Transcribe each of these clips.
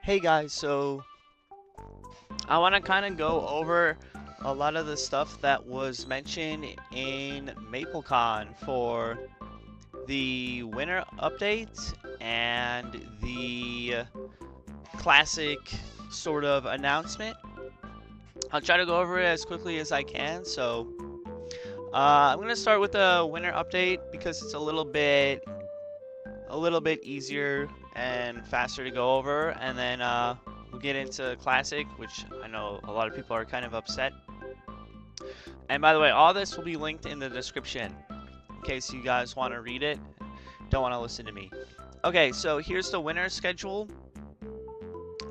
Hey guys, so I want to kind of go over a lot of the stuff that was mentioned in MapleCon for the winter update and the classic sort of announcement. I'll try to go over it as quickly as I can. I'm going to start with the winter update because it's a little bit easier and faster to go over, and then we'll get into classic, which I know a lot of people are kind of upset. And by the way, all this will be linked in the description in case you guys want to read it, don't want to listen to me. Okay, so here's the winter schedule.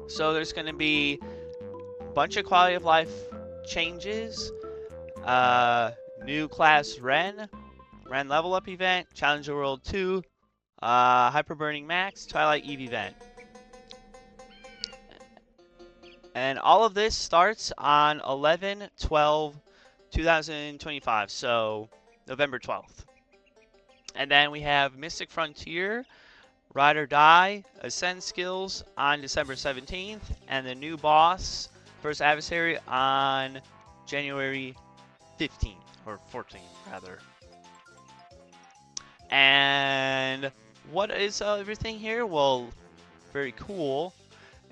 So there's going to be a bunch of quality of life changes, new class Ren level up event, Challenger World 2, Hyper Burning Max, Twilight Eve event. And all of this starts on 11/12/2025, so November 12th. And then we have Mystic Frontier, Ride or Die, Ascend skills on December 17th, and the new boss, first adversary, on January 15th, or 14th, rather. And what is everything here? Well, very cool.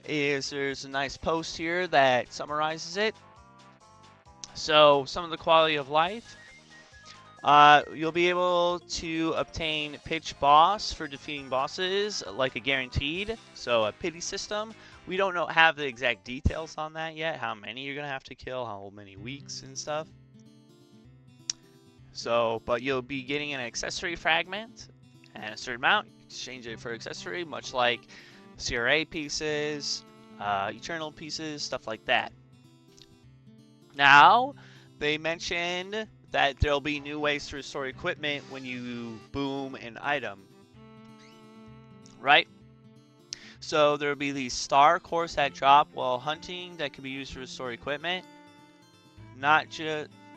There's a nice post here that summarizes it. So some of the quality of life. You'll be able to obtain pitch boss for defeating bosses like a guaranteed. So a pity system. We don't have the exact details on that yet. How many you're gonna have to kill, how many weeks and stuff. So, but you'll be getting an accessory fragment and a certain amount. Exchange it for accessory, much like CRA pieces, Eternal pieces, stuff like that. Now, they mentioned that there'll be new ways to restore equipment when you boom an item, right? So there'll be these star cores that drop while hunting that can be used to restore equipment.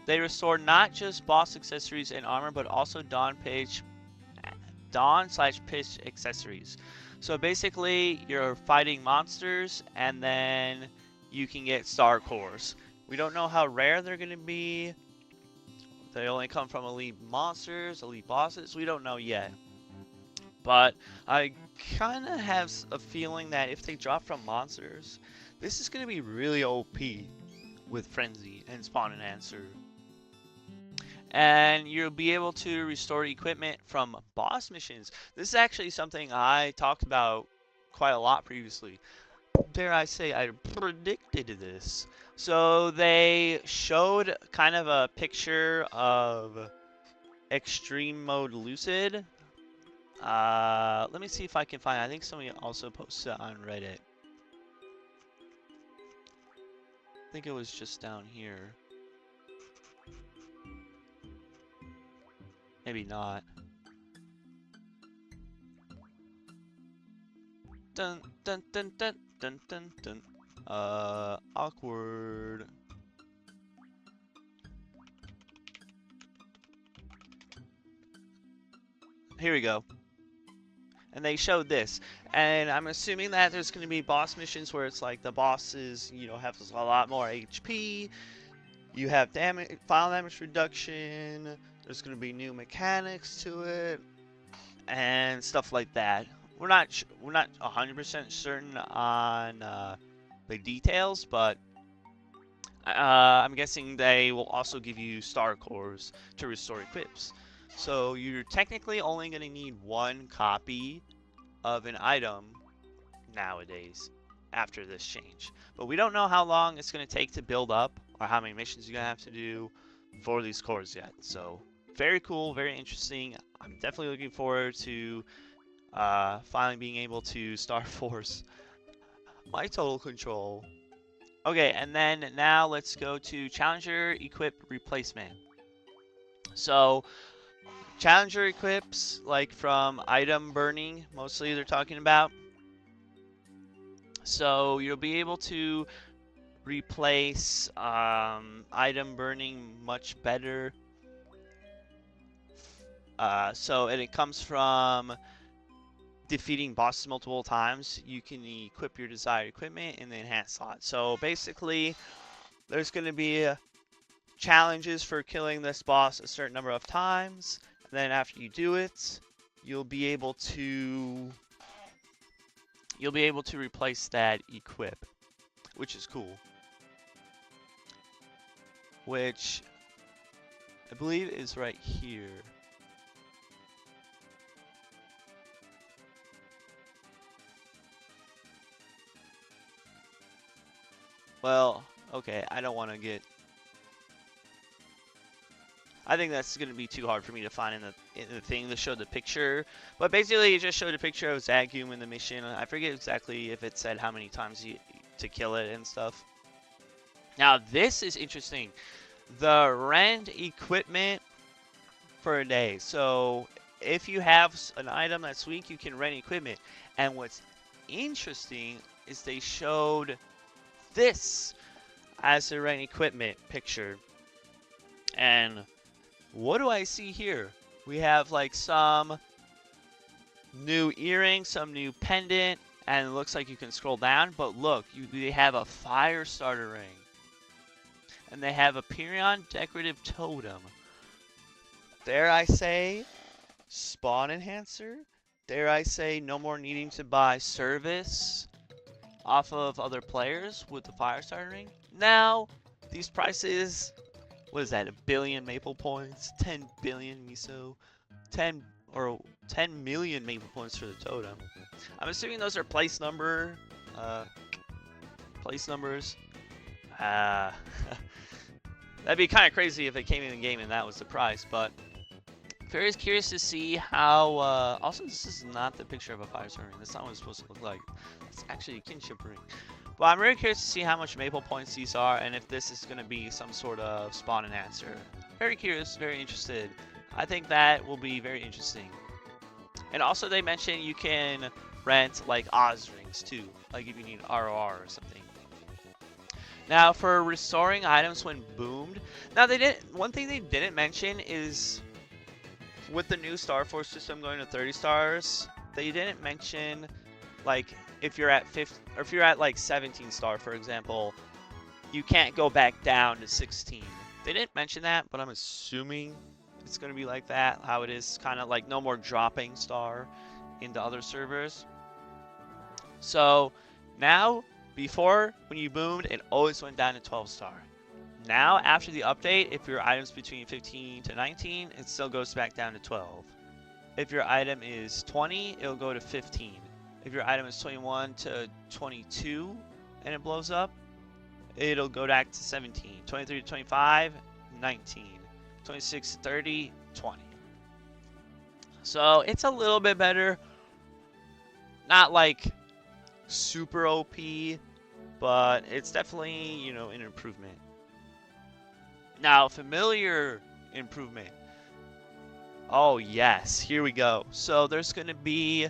They restore not just boss accessories and armor, but also dawn/pitch accessories. So basically, you're fighting monsters, and then you can get star cores. We don't know how rare they're going to be. They only come from elite monsters, elite bosses. We don't know yet. But I kind of have a feeling that if they drop from monsters, this is going to be really OP with Frenzy and Spawn and Answer. And you'll be able to restore equipment from boss missions. This is actually something I talked about quite a lot previously. Dare I say I predicted this. So they showed kind of a picture of Extreme Mode Lucid. Let me see if I can find it. I think somebody also posted it on Reddit. I think it was just down here. Maybe not. Dun dun dun dun dun dun dun. Awkward. Here we go. And they showed this. And I'm assuming that there's going to be boss missions where it's like the bosses, have a lot more HP. You have file damage reduction. There's going to be new mechanics to it. And stuff like that. We're not 100% certain on the details, but I'm guessing they will also give you star cores to restore equips. So you're technically only going to need one copy of an item nowadays after this change. But we don't know how long it's going to take to build up or how many missions you're going to have to do for these cores yet. So very cool, very interesting. I'm definitely looking forward to finally being able to STARFORCE my total control. Okay, and then now let's go to Challenger Equip Replacement. So Challenger equips, like from item burning, mostly they're talking about. So you'll be able to replace item burning much better. And it comes from defeating bosses multiple times, you can equip your desired equipment in the enhanced slot. So basically, there's going to be challenges for killing this boss a certain number of times. And then after you do it, you'll be able to replace that equip, which is cool. Which I believe is right here. Well, okay, I don't want to get... I think that's going to be too hard for me to find in the thing that showed the picture. But basically, it just showed a picture of Zagum in the mission. I forget exactly if it said how many times to kill it and stuff. Now, this is interesting. The rent equipment for a day. So, if you have an item that's weak, you can rent equipment. And what's interesting is they showed this as the rent equipment picture. And what do I see here? We have like some new earring, some new pendant, and it looks like you can scroll down. But look, they have a fire starter ring. And they have a Perion decorative totem. Dare I say, spawn enhancer? Dare I say, no more needing to buy service off of other players with the fire starter ring? Now, these prices, what is that, 1 billion maple points? 10 billion miso? 10 million maple points for the totem. I'm assuming those are place numbers. That'd be kind of crazy if it came in the game and that was the price, but very curious to see how, also this is not the picture of a fire starter ring. That's not what it's supposed to look like. It's actually a kinship ring. But I'm really curious to see how much maple points these are and if this is going to be some sort of spawn enhancer. Very curious, very interested. I think that will be very interesting. And also they mentioned you can rent like Oz rings too, like if you need ROR or something. Now for restoring items when boomed. Now one thing they didn't mention is with the new STARFORCE system going to 30 stars, they didn't mention like if you're at 50 or if you're at like 17 star, for example, you can't go back down to 16. They didn't mention that, but I'm assuming it's going to be like that, how it is kind of like no more dropping star into other servers. So now, before when you boomed, it always went down to 12 star. Now, after the update, if your item's between 15 to 19, it still goes back down to 12. If your item is 20, it'll go to 15. If your item is 21 to 22 and it blows up, it'll go back to 17. 23 to 25, 19. 26 to 30, 20. So it's a little bit better. Not like super OP, but it's definitely, you know, an improvement. Now, familiar improvement. Oh yes, here we go. So there's going to be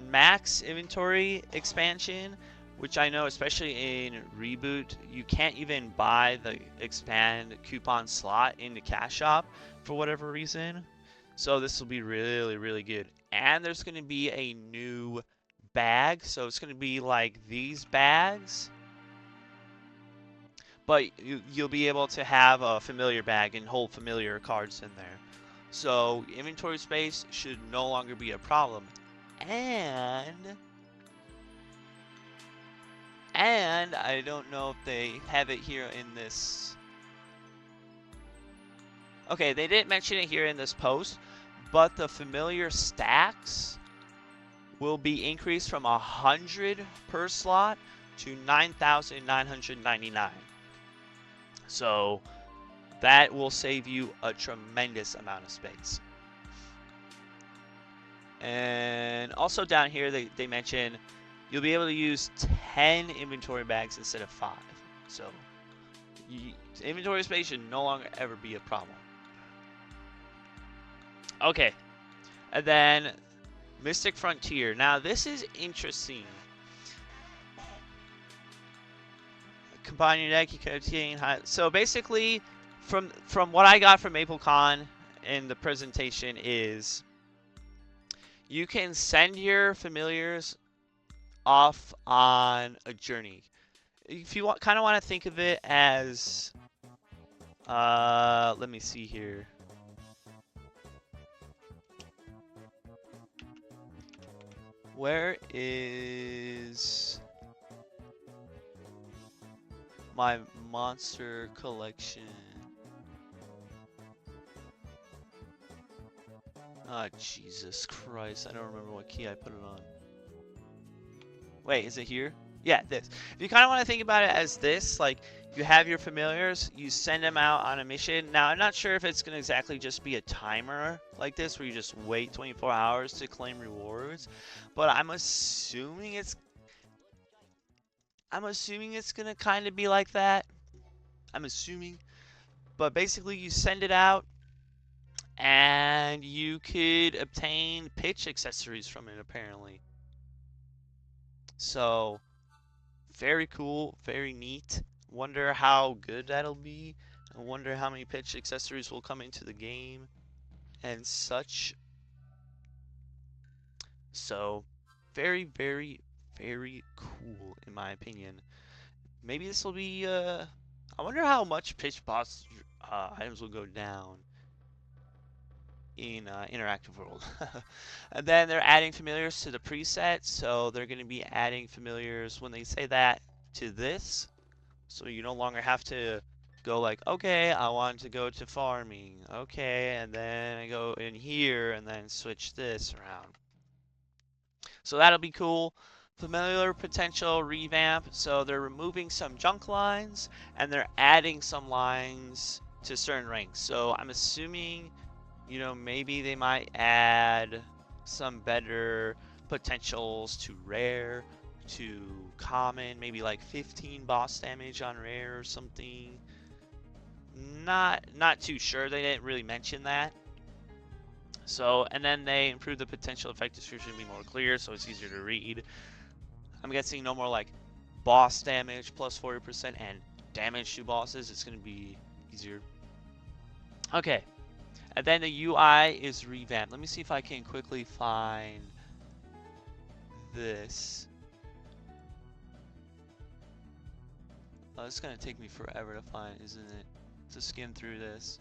max inventory expansion, which I know especially in Reboot, you can't even buy the expand coupon slot in the cash shop for whatever reason. So this will be really, really good. And there's going to be a new bag. So it's going to be like these bags. But you'll be able to have a familiar bag and hold familiar cards in there. So inventory space should no longer be a problem. And I don't know if they have it here in this. Okay, they didn't mention it here in this post, but the familiar stacks will be increased from 100 per slot to 9,999. So that will save you a tremendous amount of space. And also down here, they mention you'll be able to use 10 inventory bags instead of 5. So inventory space should no longer ever be a problem. Okay, and then Mystic Frontier. Now this is interesting. Combine your deck, you can obtain high. So basically, from what I got from MapleCon in the presentation is, You can send your familiars off on a journey. If you kind of want to think of it as, let me see here. Where is my monster collection? Oh, Jesus Christ. I don't remember what key I put it on. Wait, is it here? Yeah, this. If you kind of want to think about it as this, like, you have your familiars, you send them out on a mission. Now, I'm not sure if it's going to exactly just be a timer like this, where you just wait 24 hours to claim rewards, but I'm assuming it's going to kind of be like that. I'm assuming. But basically, you send it out, and you could obtain pitch accessories from it, apparently. So, very cool, very neat. Wonder how good that'll be. I wonder how many pitch accessories will come into the game and such. So, very, very, very cool in my opinion. Maybe this will be, I wonder how much pitch boss items will go down in interactive world. And then they're adding familiars to the preset, so they're going to be adding familiars when they say that to this. So you no longer have to go like, okay, I want to go to farming. Okay, and then I go in here and then switch this around. So that'll be cool. Familiar potential revamp. So they're removing some junk lines and they're adding some lines to certain ranks. So I'm assuming, you know, maybe they might add some better potentials to rare, to common, maybe like 15 boss damage on rare or something. Not too sure. They didn't really mention that. So, and then they improved the potential effect description to be more clear, so it's easier to read. I'm guessing no more like boss damage plus 40% and damage to bosses. It's going to be easier. Okay. And then the UI is revamped. Let me see if I can quickly find this. Oh, it's going to take me forever to find, isn't it? To skim through this.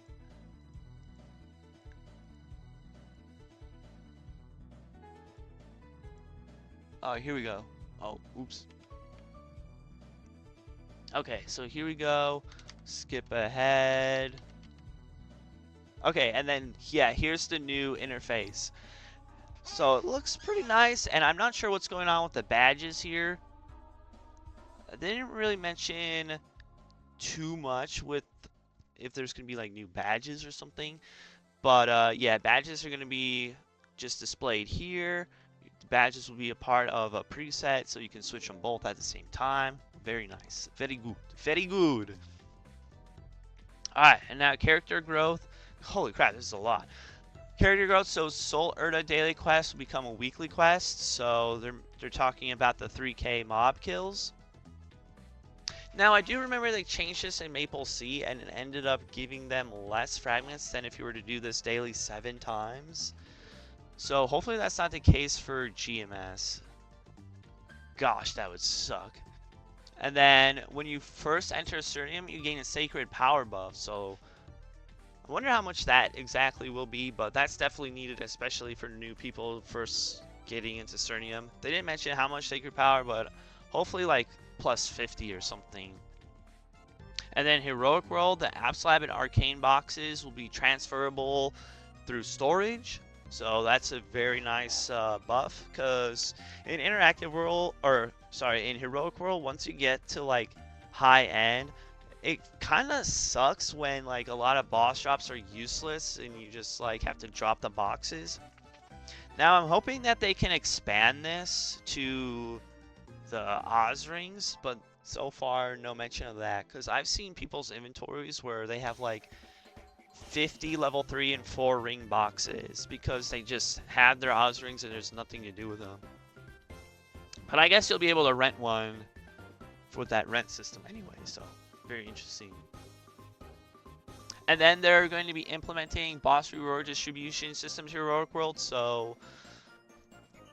Oh, here we go. Oh, oops. Okay, so here we go. Skip ahead. Okay, and then, yeah, here's the new interface. So it looks pretty nice, and I'm not sure what's going on with the badges here. They didn't really mention too much with if there's going to be like new badges or something. But yeah, badges are going to be just displayed here. Badges will be a part of a preset, so you can switch them both at the same time. Very nice. Very good. Very good. Alright, and now character growth. Holy crap, this is a lot. Character growth, so Soul Urda daily quest will become a weekly quest. So they're talking about the 3K mob kills. Now, I do remember they changed this in Maple Sea, and it ended up giving them less fragments than if you were to do this daily 7 times. So hopefully that's not the case for GMS. Gosh, that would suck. And then when you first enter Cernium, you gain a sacred power buff. So I wonder how much that exactly will be, but that's definitely needed, especially for new people first getting into Cernium. They didn't mention how much sacred power, but hopefully like plus 50 or something. And then Heroic World, the Apps Lab and Arcane boxes will be transferable through storage. So that's a very nice buff, because in Interactive World, or sorry, in Heroic World, once you get to like high end, it kind of sucks when like a lot of boss drops are useless and you just like have to drop the boxes. Now I'm hoping that they can expand this to the Oz rings, but so far no mention of that, because I've seen people's inventories where they have like 50 level 3 and 4 ring boxes because they just have their Oz rings and there's nothing to do with them. But I guess you'll be able to rent one with that rent system anyway, so very interesting. And then they're going to be implementing boss reward distribution systems Heroic World, so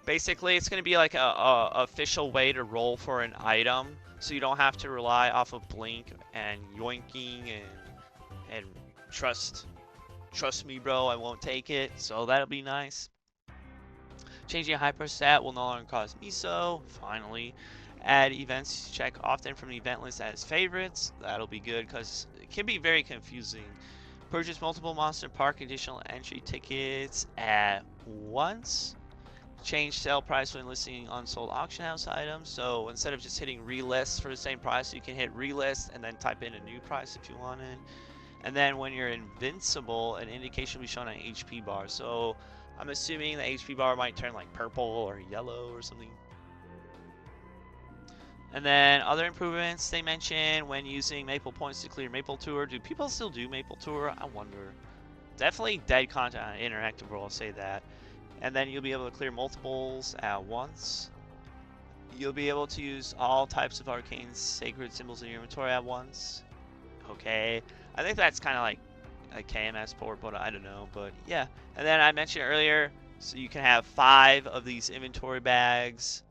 Basically, it's going to be like a official way to roll for an item, so you don't have to rely off of blink and yoinking and trust me, bro, I won't take it. So that'll be nice. Changing a hyper stat will no longer cause miso. Finally, add events check often from the event list as favorites. That'll be good because it can be very confusing. Purchase multiple Monster Park additional entry tickets at once. Change sale price when listing unsold auction house items. So instead of just hitting relist for the same price, you can hit relist and then type in a new price if you wanted. And then when you're invincible, an indication will be shown on HP bar. So I'm assuming the HP bar might turn like purple or yellow or something. And then other improvements they mention when using Maple points to clear Maple Tour. Do people still do Maple Tour? I wonder. Definitely dead content on Interactive World, I'll say that. And then you'll be able to clear multiples at once. You'll be able to use all types of arcane sacred symbols in your inventory at once. Okay. I think that's kind of like a KMS port, but I don't know. But yeah. And then I mentioned earlier, so you can have 5 of these inventory bags.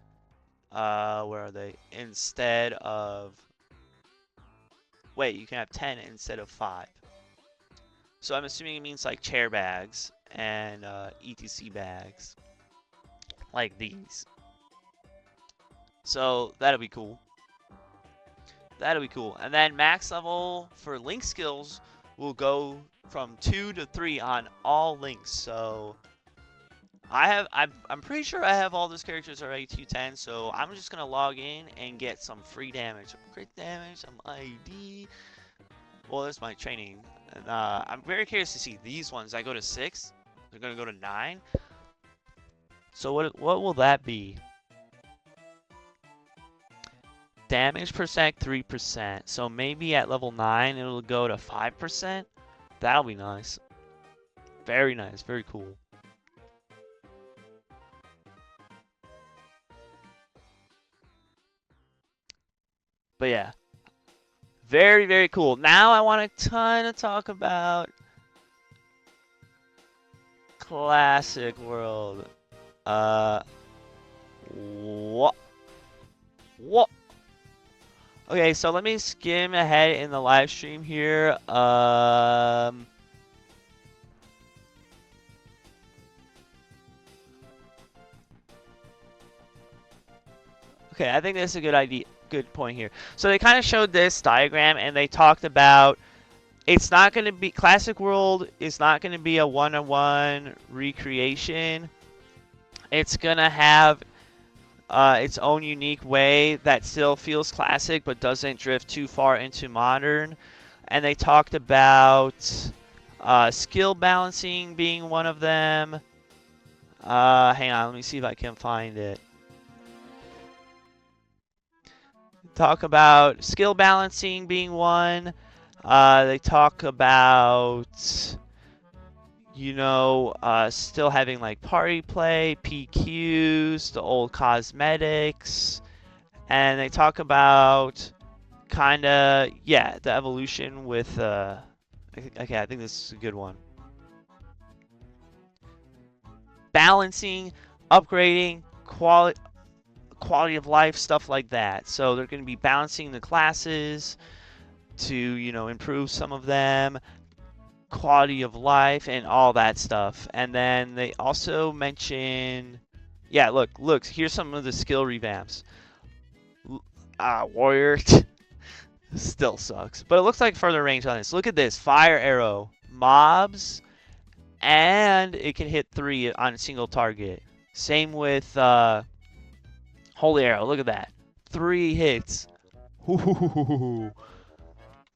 Where are they? Instead of... Wait, you can have 10 instead of 5. So I'm assuming it means like chair bags and ETC bags. Like these. So that'll be cool. That'll be cool. And then max level for link skills will go from 2 to 3 on all links. So I'm pretty sure I have all those characters already 210. So I'm just gonna log in and get some free damage, some crit damage, some ID. Well, that's my training. And I'm very curious to see these ones. I go to 6. They're gonna go to 9. So what will that be? Damage per sec 3%. So maybe at level 9 it'll go to 5%. That'll be nice. Very nice. Very cool. But yeah. Very, very cool. Now I want to kind of talk about Classic World. What? Okay, so let me skim ahead in the live stream here. Okay, I think that's a good idea. Good point here. So they kind of showed this diagram and they talked about it's not going to be Classic World is not going to be a one-on-one recreation. It's going to have its own unique way that still feels classic but doesn't drift too far into modern. And they talked about skill balancing being one of them. Hang on, let me see if I can find it. Talk about skill balancing being one. They talk about, you know, still having like party play, PQs, the old cosmetics, and they talk about kind of, yeah, the evolution with, okay, I think this is a good one. Balancing, upgrading, quality of life, stuff like that. So they're going to be balancing the classes to, you know, improve some of them, quality of life and all that stuff. And then they also mention, yeah, look, here's some of the skill revamps. Warrior still sucks, but it looks like further range on this. Look at this, fire arrow, mobs, and it can hit 3 on a single target. Same with holy arrow, look at that. 3 hits. Ooh,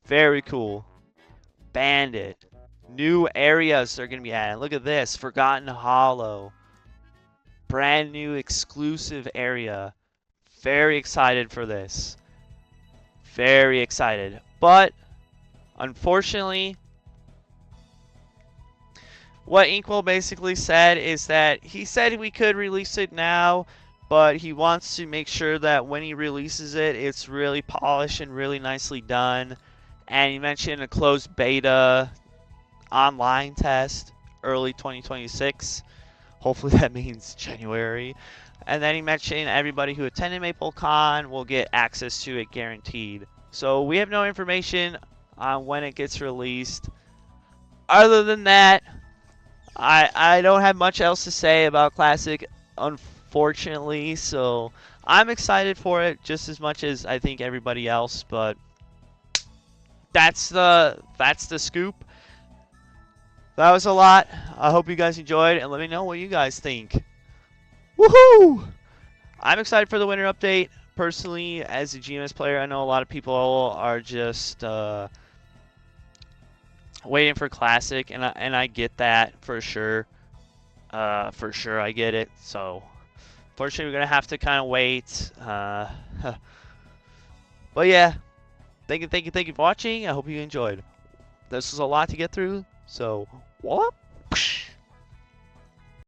very cool. Bandit. New areas they're going to be adding. Look at this. Forgotten Hollow. Brand new exclusive area. Very excited for this. Very excited. But, unfortunately, what Inkwell basically said is that he said we could release it now, but he wants to make sure that when he releases it, it's really polished and really nicely done. And he mentioned a closed beta online test early 2026. Hopefully that means January. And then he mentioned everybody who attended MapleCon will get access to it guaranteed. So we have no information on when it gets released. Other than that, I don't have much else to say about Classic, unfortunately. So I'm excited for it just as much as I think everybody else. But that's the scoop. That was a lot. I hope you guys enjoyed, and let me know what you guys think. Woohoo! I'm excited for the winter update. Personally, as a GMS player, I know a lot of people are just waiting for Classic, and I get that for sure. For sure, I get it. So, fortunately, we're gonna have to kind of wait. But yeah, thank you for watching. I hope you enjoyed. This was a lot to get through. So, voila.